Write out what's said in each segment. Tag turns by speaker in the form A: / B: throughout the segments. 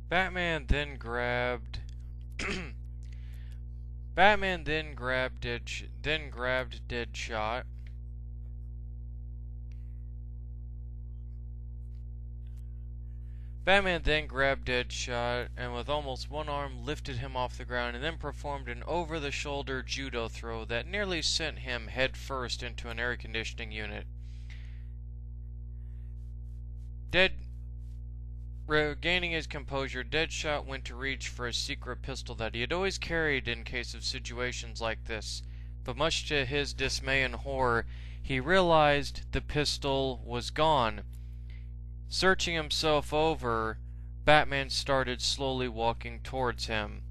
A: Batman then grabbed Batman then grabbed Deadshot. Batman then grabbed Deadshot and with almost one arm lifted him off the ground and then performed an over-the-shoulder judo throw that nearly sent him head-first into an air conditioning unit. Regaining his composure, Deadshot went to reach for a secret pistol that he had always carried in case of situations like this, but much to his dismay and horror, he realized the pistol was gone. Searching himself over, Batman started slowly walking towards him.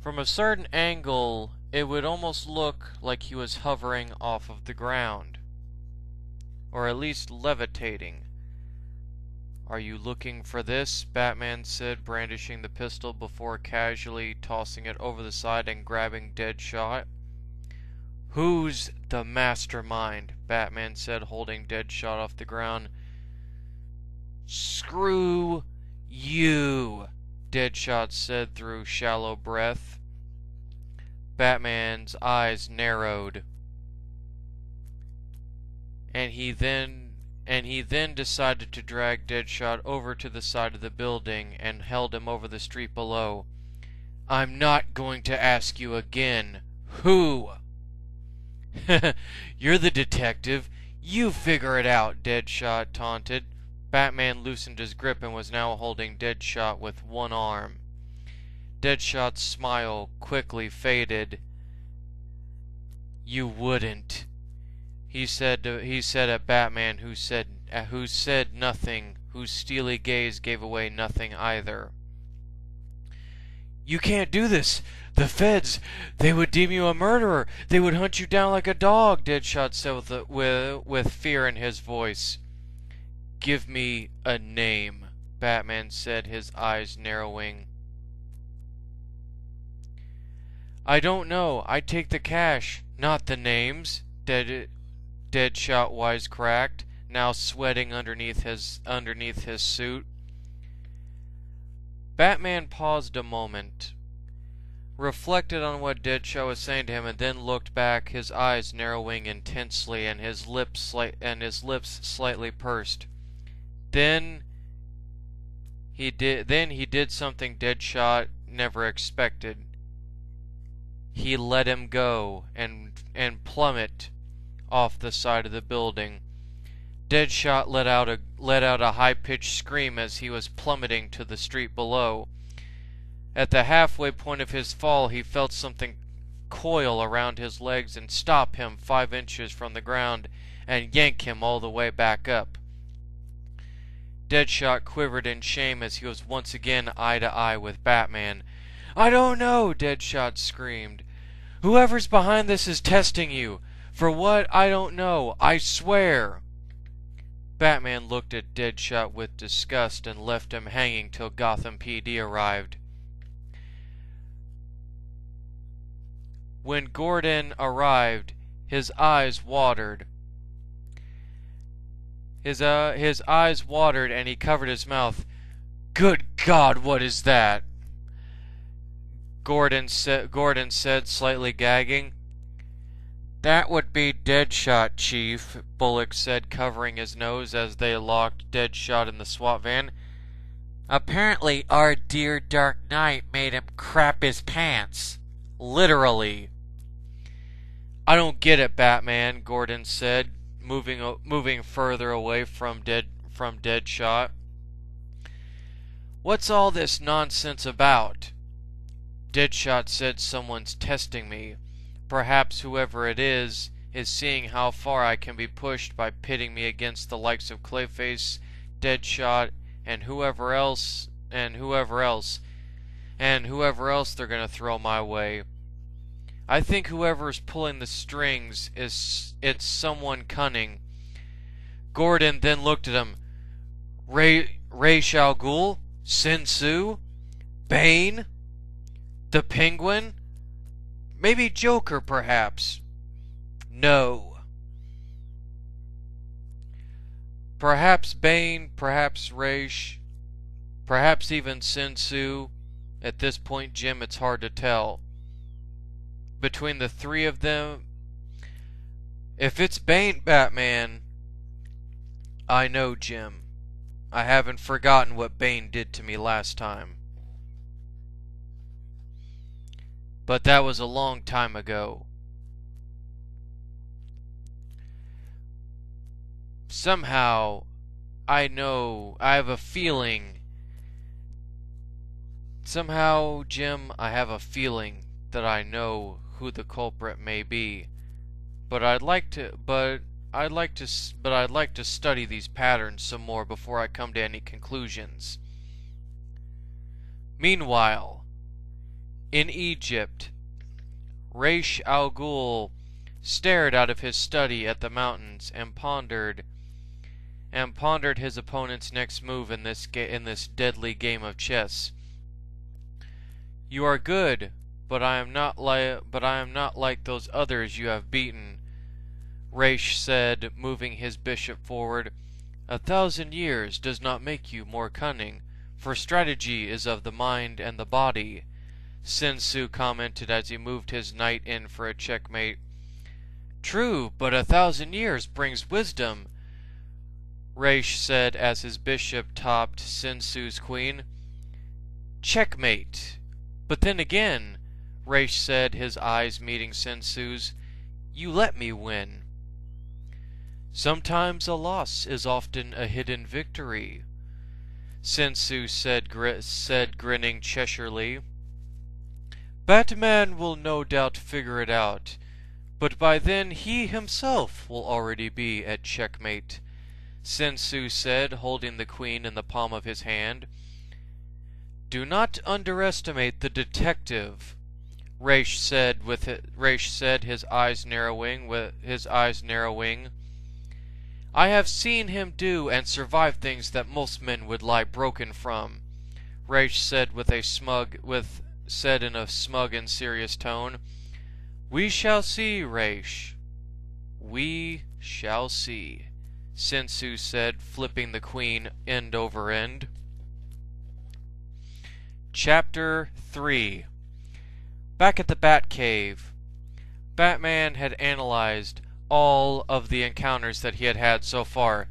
A: From a certain angle, it would almost look like he was hovering off of the ground, or at least levitating. "Are you looking for this?" Batman said, brandishing the pistol before casually tossing it over the side and grabbing Deadshot. "Who's the mastermind?" Batman said, holding Deadshot off the ground. "Screw you," Deadshot said through shallow breath. Batman's eyes narrowed, and he then decided to drag Deadshot over to the side of the building and held him over the street below. "I'm not going to ask you again. Who?" "You're the detective. You figure it out," Deadshot taunted. Batman loosened his grip and was now holding Deadshot with one arm. Deadshot's smile quickly faded. "You wouldn't," he said at Batman, who said nothing, whose steely gaze gave away nothing either. "You can't do this. The feds, they would deem you a murderer. They would hunt you down like a dog," Deadshot said with fear in his voice. "Give me a name," Batman said, his eyes narrowing. "I don't know. I take the cash, not the names," Deadshot wisecracked, now sweating underneath his suit. Batman paused a moment, reflected on what Deadshot was saying to him, and then looked back, his eyes narrowing intensely and his lips slightly pursed. Then he did something Deadshot never expected. He let him go and plummet off the side of the building. Deadshot let out a high-pitched scream as he was plummeting to the street below. At the halfway point of his fall, he felt something coil around his legs and stop him 5 inches from the ground and yank him all the way back up. Deadshot quivered in shame as he was once again eye to eye with Batman. "I don't know," Deadshot screamed. "Whoever's behind this is testing you. For what, I don't know. I swear." Batman looked at Deadshot with disgust and left him hanging till Gotham PD arrived. When Gordon arrived, his eyes watered. His eyes watered and he covered his mouth. "Good God, what is that?" Gordon said, slightly gagging. "That would be Deadshot, Chief," Bullock said, covering his nose as they locked Deadshot in the SWAT van. "Apparently our dear Dark Knight made him crap his pants. Literally." "I don't get it, Batman," Gordon said, moving further away from Deadshot. "What's all this nonsense about?" Deadshot said, "Someone's testing me. Perhaps whoever it is seeing how far I can be pushed by pitting me against the likes of Clayface, Deadshot, and whoever else they're gonna throw my way. I think whoever's pulling the strings it's someone cunning." Gordon then looked at him. Ra's al Ghul? Sin Tzu? Bane? The Penguin? Maybe Joker, perhaps. No. Perhaps Bane, perhaps Ra's, Perhaps even Sensu. At this point, Jim, it's hard to tell. Between the three of them, if it's Bane Batman, I know Jim. I haven't forgotten what Bane did to me last time. But that was a long time ago. Somehow, I have a feeling. Somehow, Jim, I have a feeling that I know who the culprit may be. But I'd like to study these patterns some more before I come to any conclusions. Meanwhile, in Egypt, Raish Al Ghul stared out of his study at the mountains and pondered his opponent's next move in this deadly game of chess. You are good, but I am not like those others you have beaten, Raish said, moving his bishop forward. 1,000 years does not make you more cunning, for strategy is of the mind and the body, Sensu commented as he moved his knight in for a checkmate. True, but 1,000 years brings wisdom, Raish said as his bishop topped Sensu's queen. Checkmate. But then again, Raish said, his eyes meeting Sensu's, you let me win. Sometimes a loss is often a hidden victory, Sensu said, grinning Cheshirely. Batman will no doubt figure it out, but by then he himself will already be at checkmate, Sensu said, holding the queen in the palm of his hand. Do not underestimate the detective, Raish said, his eyes narrowing. I have seen him do and survive things that most men would lie broken from, Raish said said in a smug and serious tone. We shall see, Raish. We shall see, Sensu said, flipping the queen end over end. Chapter 3. Back at the Batcave, Batman had analyzed all of the encounters that he had had so far.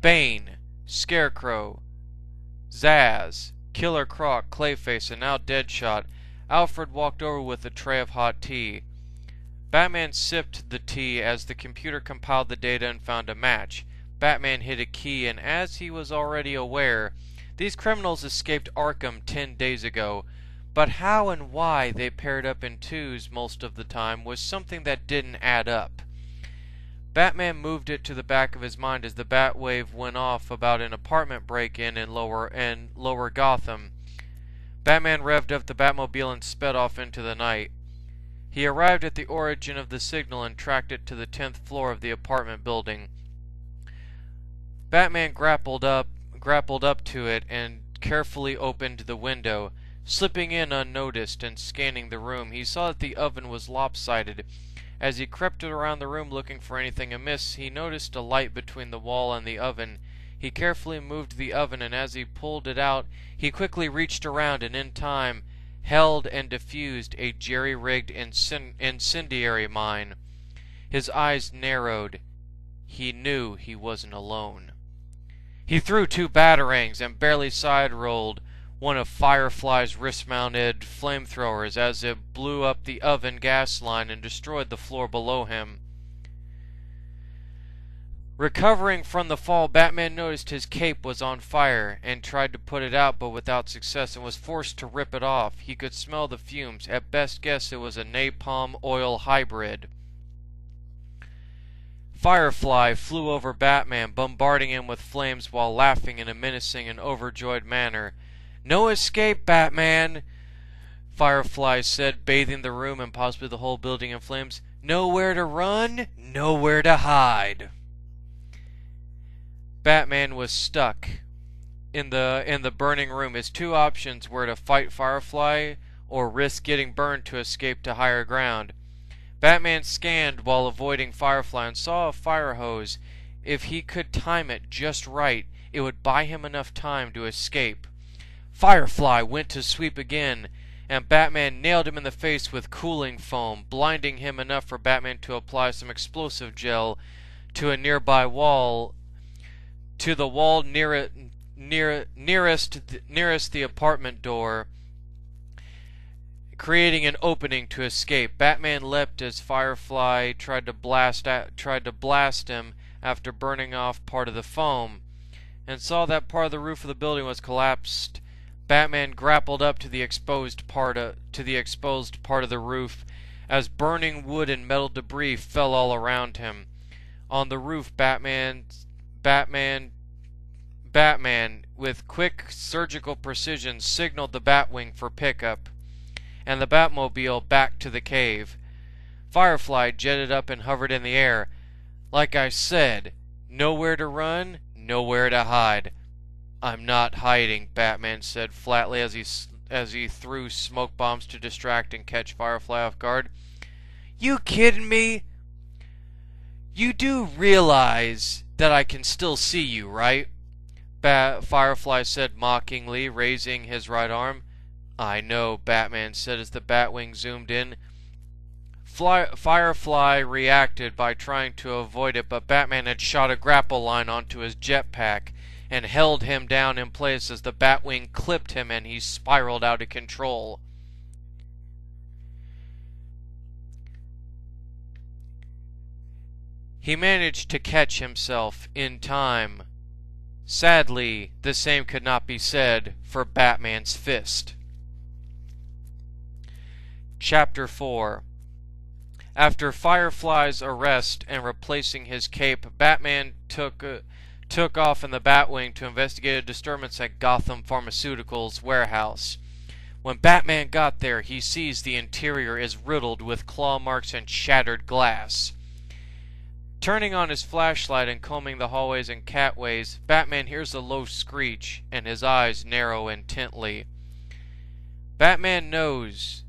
A: Bane, Scarecrow, Zsasz, Killer Croc, Clayface, and now Deadshot. Alfred walked over with a tray of hot tea. Batman sipped the tea as the computer compiled the data and found a match. Batman hit a key, and as he was already aware, these criminals escaped Arkham 10 days ago, but how and why they paired up in twos most of the time was something that didn't add up. Batman moved it to the back of his mind as the Batwave went off about an apartment break-in in lower Gotham. Batman revved up the Batmobile and sped off into the night. He arrived at the origin of the signal and tracked it to the 10th floor of the apartment building. Batman grappled up to it and carefully opened the window. Slipping in unnoticed and scanning the room, he saw that the oven was lopsided. As he crept around the room looking for anything amiss, he noticed a light between the wall and the oven. He carefully moved the oven, and as he pulled it out, he quickly reached around and in time held and diffused a jerry-rigged incendiary mine. His eyes narrowed. He knew he wasn't alone. He threw 2 batarangs and barely side-rolled one of Firefly's wrist-mounted flamethrowers as it blew up the oven gas line and destroyed the floor below him. Recovering from the fall, Batman noticed his cape was on fire and tried to put it out, but without success, and was forced to rip it off. He could smell the fumes. At best guess, it was a napalm oil hybrid. Firefly flew over Batman, bombarding him with flames while laughing in a menacing and overjoyed manner. No escape, Batman, Firefly said, bathing the room and possibly the whole building in flames. Nowhere to run, nowhere to hide. Batman was stuck in the burning room. His 2 options were to fight Firefly or risk getting burned to escape to higher ground. Batman scanned while avoiding Firefly and saw a fire hose. If he could time it just right, it would buy him enough time to escape. Firefly went to sweep again, and Batman nailed him in the face with cooling foam, blinding him enough for Batman to apply some explosive gel to a nearby wall, to the wall nearest the apartment door, creating an opening to escape. Batman leapt as Firefly tried to blast him after burning off part of the foam, and saw that part of the roof of the building was collapsed. Batman grappled up to the exposed part of the roof as burning wood and metal debris fell all around him. On the roof, Batman, with quick surgical precision, signaled the Batwing for pickup, and the Batmobile back to the cave. Firefly jetted up and hovered in the air. Like I said, nowhere to run, nowhere to hide. I'm not hiding, Batman said flatly as he threw smoke bombs to distract and catch Firefly off guard. You kidding me? You do realize that I can still see you, right? Firefly said mockingly, raising his right arm. I know, Batman said as the Batwing zoomed in. Firefly reacted by trying to avoid it, but Batman had shot a grapple line onto his jetpack and held him down in place as the Batwing clipped him and he spiraled out of control. He managed to catch himself in time. Sadly, the same could not be said for Batman's fist. Chapter 4. After Firefly's arrest and replacing his cape, Batman took off in the Batwing to investigate a disturbance at Gotham Pharmaceuticals' warehouse. When Batman got there, he sees the interior is riddled with claw marks and shattered glass. Turning on his flashlight and combing the hallways and catways, Batman hears a low screech, and his eyes narrow intently. Batman knows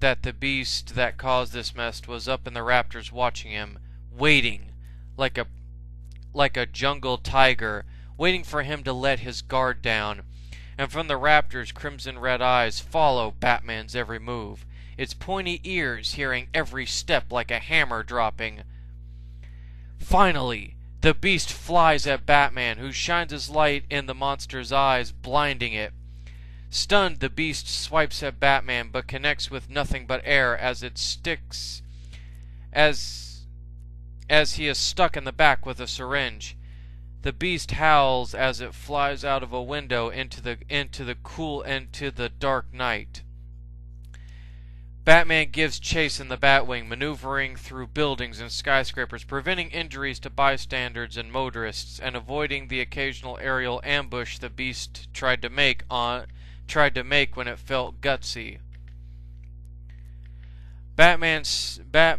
A: that the beast that caused this mess was up in the rafters watching him, waiting, like a jungle tiger, waiting for him to let his guard down. And from the rafters, crimson red eyes follow Batman's every move, its pointy ears hearing every step like a hammer dropping. Finally, the beast flies at Batman, who shines his light in the monster's eyes, blinding it. Stunned, the beast swipes at Batman, but connects with nothing but air as it sticks, as he is stuck in the back with a syringe. The beast howls as it flies out of a window into the dark night. Batman gives chase in the Batwing, maneuvering through buildings and skyscrapers, preventing injuries to bystanders and motorists, and avoiding the occasional aerial ambush the beast tried to make when it felt gutsy. Batman,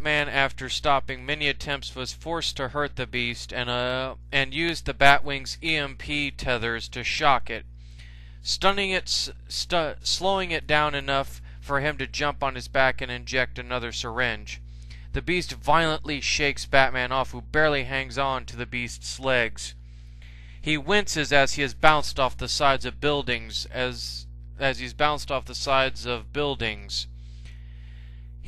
A: after stopping many attempts, was forced to hurt the beast and used the Batwing's EMP tethers to shock it, slowing it down enough for him to jump on his back and inject another syringe. The beast violently shakes Batman off, who barely hangs on to the beast's legs. He winces as he is bounced off the sides of buildings,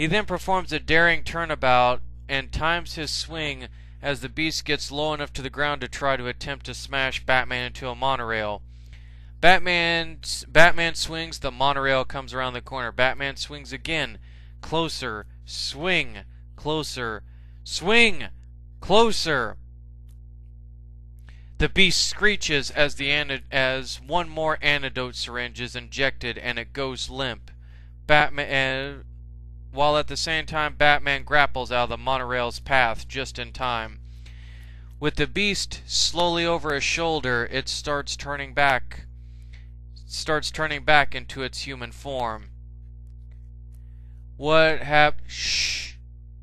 A: He then performs a daring turnabout and times his swing as the beast gets low enough to the ground to try to attempt to smash Batman into a monorail. Batman swings, the monorail comes around the corner. Batman swings again. Closer. Swing. Closer. Swing. Closer. The beast screeches as one more antidote syringe is injected and it goes limp. While at the same time Batman grapples out of the monorail's path just in time. With the beast slowly over his shoulder, it starts turning back into its human form. What happened? Shh!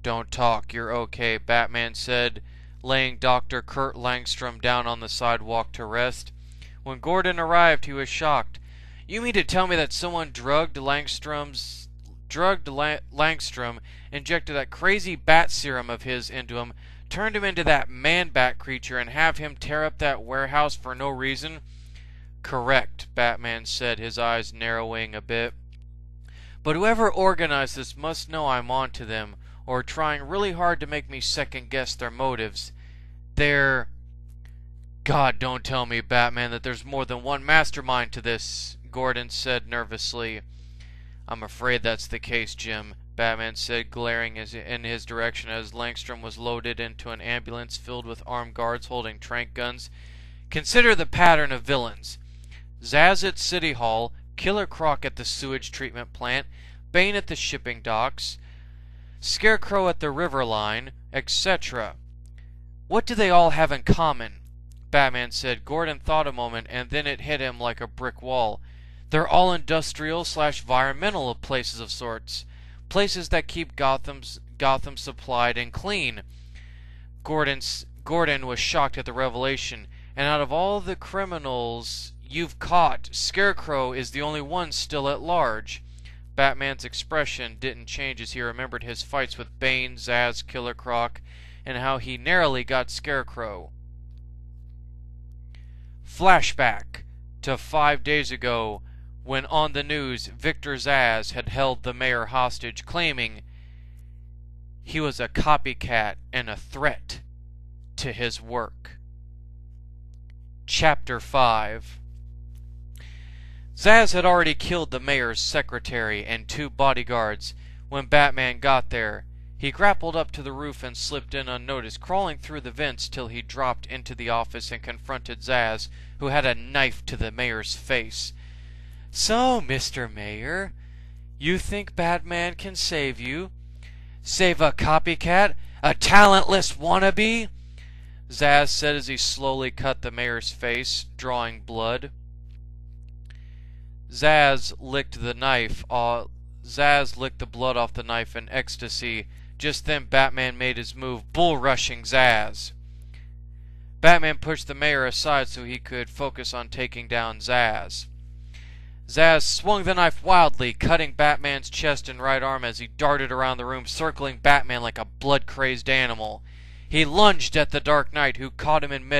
A: Don't talk, you're okay, Batman said, laying Dr. Kurt Langstrom down on the sidewalk to rest. When Gordon arrived, he was shocked. You mean to tell me that someone drugged Langstrom, injected that crazy bat serum of his into him, turned him into that man-bat creature, and have him tear up that warehouse for no reason? Correct, Batman said, his eyes narrowing a bit. But whoever organized this must know I'm on to them, or trying really hard to make me second-guess their motives. They're... God, don't tell me, Batman, that there's more than one mastermind to this, Gordon said nervously. I'm afraid that's the case, Jim, Batman said, glaring in his direction as Langstrom was loaded into an ambulance filled with armed guards holding tranq guns. Consider the pattern of villains. Zsasz at City Hall, Killer Croc at the sewage treatment plant, Bane at the shipping docks, Scarecrow at the river line, etc. What do they all have in common? Batman said. Gordon thought a moment, and then it hit him like a brick wall. They're all industrial/environmental places of sorts. Places that keep Gotham supplied and clean. Gordon was shocked at the revelation. And out of all the criminals you've caught, Scarecrow is the only one still at large. Batman's expression didn't change as he remembered his fights with Bane, Zsasz, Killer Croc, and how he narrowly got Scarecrow. Flashback to 5 days ago, when on the news Victor Zsasz had held the mayor hostage, claiming he was a copycat and a threat to his work. Chapter 5. Zsasz had already killed the mayor's secretary and 2 bodyguards when Batman got there. He grappled up to the roof and slipped in unnoticed, crawling through the vents till he dropped into the office and confronted Zsasz, who had a knife to the mayor's face. So, Mr. Mayor, you think Batman can save you? Save a copycat? A talentless wannabe? Zsasz said as he slowly cut the mayor's face, drawing blood. Zsasz licked the blood off the knife in ecstasy. Just then Batman made his move, bull-rushing Zsasz. Batman pushed the mayor aside so he could focus on taking down Zsasz. Zsasz swung the knife wildly, cutting Batman's chest and right arm as he darted around the room, circling Batman like a blood-crazed animal. He lunged at the Dark Knight, who caught him in mid